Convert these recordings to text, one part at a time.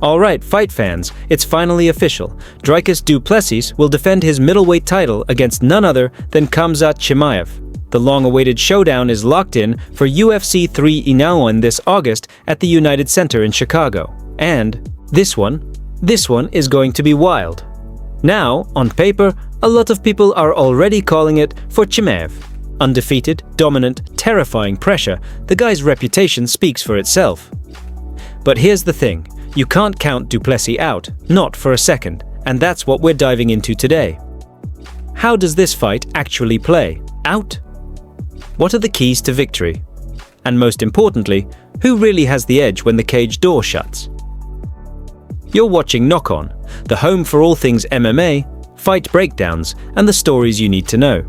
Alright, fight fans, it's finally official. Dricus du Plessis will defend his middleweight title against none other than Khamzat Chimaev. The long-awaited showdown is locked in for UFC 3 Inawan this August at the United Center in Chicago. And this one is going to be wild. Now, on paper, a lot of people are already calling it for Chimaev. Undefeated, dominant, terrifying pressure, the guy's reputation speaks for itself. But here's the thing. You can't count du Plessis out, not for a second, and that's what we're diving into today. How does this fight actually play out? What are the keys to victory? And most importantly, who really has the edge when the cage door shuts? You're watching Knock On, the home for all things MMA, fight breakdowns, and the stories you need to know.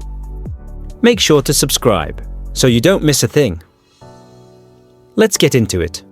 Make sure to subscribe, so you don't miss a thing. Let's get into it.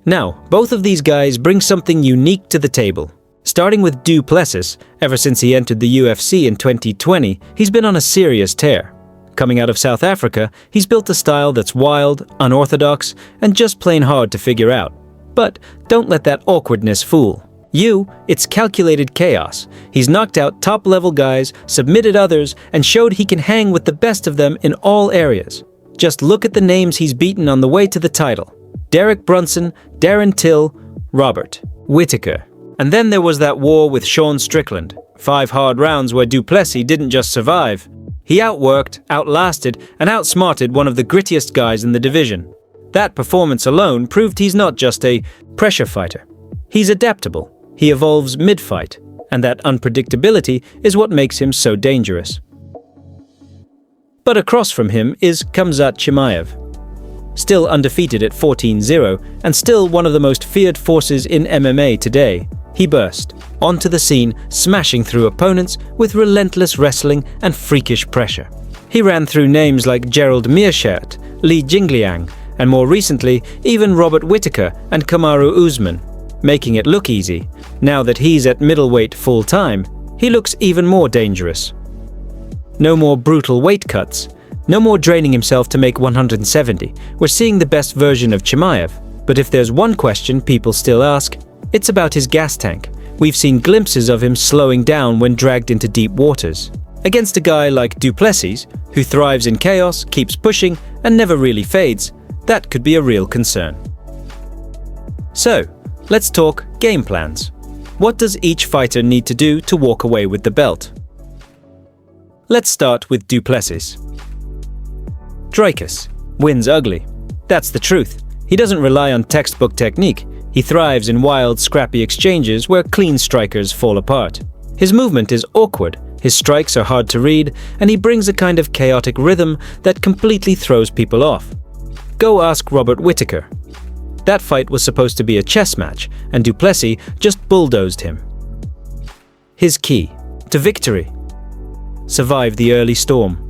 Now, both of these guys bring something unique to the table. Starting with du Plessis, ever since he entered the UFC in 2020, he's been on a serious tear. Coming out of South Africa, he's built a style that's wild, unorthodox, and just plain hard to figure out. But don't let that awkwardness fool you. It's calculated chaos. He's knocked out top-level guys, submitted others, and showed he can hang with the best of them in all areas. Just look at the names he's beaten on the way to the title. Derek Brunson, Darren Till, Robert Whittaker. And then there was that war with Sean Strickland. 5 hard rounds where du Plessis didn't just survive. He outworked, outlasted, and outsmarted one of the grittiest guys in the division. That performance alone proved he's not just a pressure fighter. He's adaptable. He evolves mid-fight. And that unpredictability is what makes him so dangerous. But across from him is Khamzat Chimaev. Still undefeated at 14-0, and still one of the most feared forces in MMA today, he burst onto the scene, smashing through opponents with relentless wrestling and freakish pressure. He ran through names like Gerald Meerschaert, Li Jingliang, and more recently, even Robert Whittaker and Kamaru Usman, making it look easy. Now that he's at middleweight full-time, he looks even more dangerous. No more brutal weight cuts. No more draining himself to make 170. We're seeing the best version of Chimaev. But if there's one question people still ask, it's about his gas tank. We've seen glimpses of him slowing down when dragged into deep waters. Against a guy like du Plessis, who thrives in chaos, keeps pushing, and never really fades, that could be a real concern. So, let's talk game plans. What does each fighter need to do to walk away with the belt? Let's start with du Plessis. Dricus wins ugly. That's the truth. He doesn't rely on textbook technique. He thrives in wild, scrappy exchanges where clean strikers fall apart. His movement is awkward, his strikes are hard to read, and he brings a kind of chaotic rhythm that completely throws people off. Go ask Robert Whittaker. That fight was supposed to be a chess match, and du Plessis just bulldozed him. His key to victory: survive the early storm.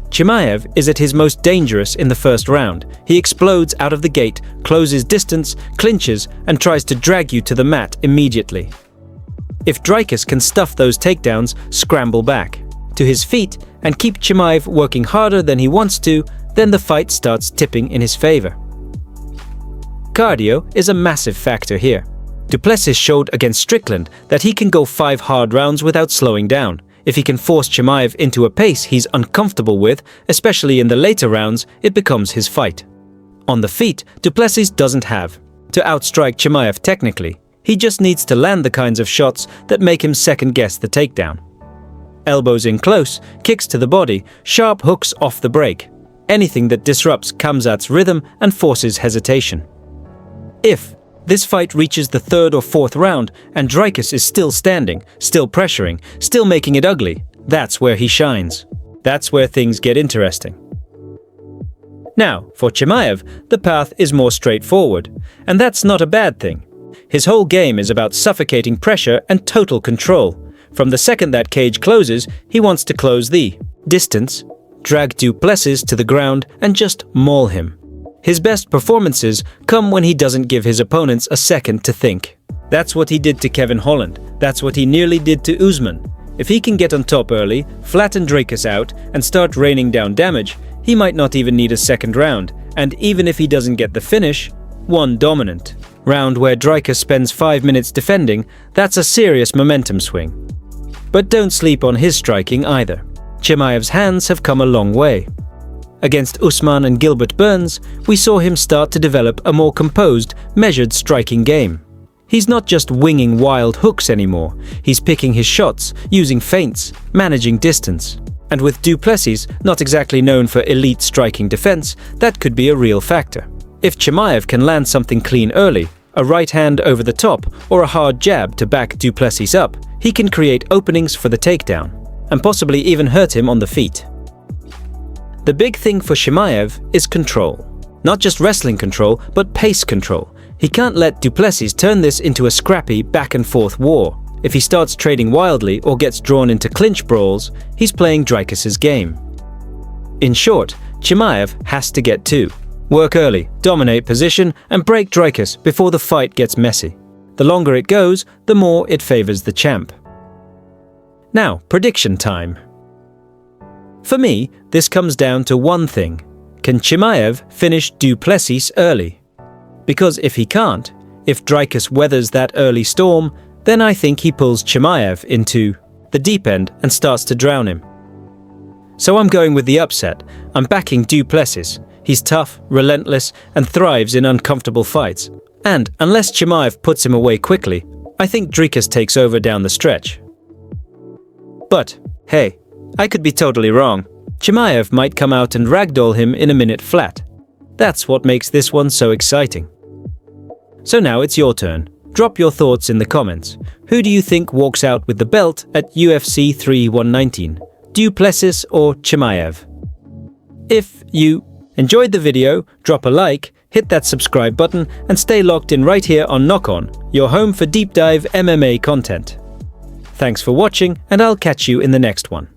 Chimaev is at his most dangerous in the first round. He explodes out of the gate, closes distance, clinches, and tries to drag you to the mat immediately. If Dricus can stuff those takedowns, scramble back to his feet, and keep Chimaev working harder than he wants to, then the fight starts tipping in his favor. Cardio is a massive factor here. Du Plessis showed against Strickland that he can go 5 hard rounds without slowing down. If he can force Chimaev into a pace he's uncomfortable with, especially in the later rounds, it becomes his fight. On the feet, du Plessis doesn't have to outstrike Chimaev technically. He just needs to land the kinds of shots that make him second-guess the takedown. Elbows in close, kicks to the body, sharp hooks off the break. Anything that disrupts Khamzat's rhythm and forces hesitation. If this fight reaches the 3rd or 4th round and Dricus is still standing, still pressuring, still making it ugly, that's where he shines. That's where things get interesting. Now, for Chimaev, the path is more straightforward, and that's not a bad thing. His whole game is about suffocating pressure and total control. From the second that cage closes, he wants to close the distance, drag du Plessis to the ground, and just maul him. His best performances come when he doesn't give his opponents a second to think. That's what he did to Kevin Holland. That's what he nearly did to Usman. If he can get on top early, flatten Dricus out, and start raining down damage, he might not even need a second round, and even if he doesn't get the finish, one dominant. round where Dricus spends 5 minutes defending, that's a serious momentum swing. But don't sleep on his striking either. Chimaev's hands have come a long way. Against Usman and Gilbert Burns, we saw him start to develop a more composed, measured striking game. He's not just winging wild hooks anymore, he's picking his shots, using feints, managing distance. And with Du Plessis not exactly known for elite striking defense, that could be a real factor. If Chimaev can land something clean early, a right hand over the top or a hard jab to back Du Plessis up, he can create openings for the takedown, and possibly even hurt him on the feet. The big thing for Chimaev is control. Not just wrestling control, but pace control. He can't let Du Plessis turn this into a scrappy back-and-forth war. If he starts trading wildly or gets drawn into clinch brawls, he's playing Dricus's game. In short, Chimaev has to get two. Work early, dominate position, and break Dricus before the fight gets messy. The longer it goes, the more it favors the champ. Now, prediction time. For me, this comes down to one thing. Can Chimaev finish Du Plessis early? Because if he can't, if Dricus weathers that early storm, then I think he pulls Chimaev into the deep end and starts to drown him. So I'm going with the upset. I'm backing Du Plessis. He's tough, relentless, and thrives in uncomfortable fights. And unless Chimaev puts him away quickly, I think Dricus takes over down the stretch. But, hey, I could be totally wrong. Chimaev might come out and ragdoll him in a minute flat. That's what makes this one so exciting. So now it's your turn. Drop your thoughts in the comments. Who do you think walks out with the belt at UFC 3 119? Du Plessis or Chimaev? If you enjoyed the video, drop a like, hit that subscribe button, and stay locked in right here on Knock On, your home for deep dive MMA content. Thanks for watching, and I'll catch you in the next one.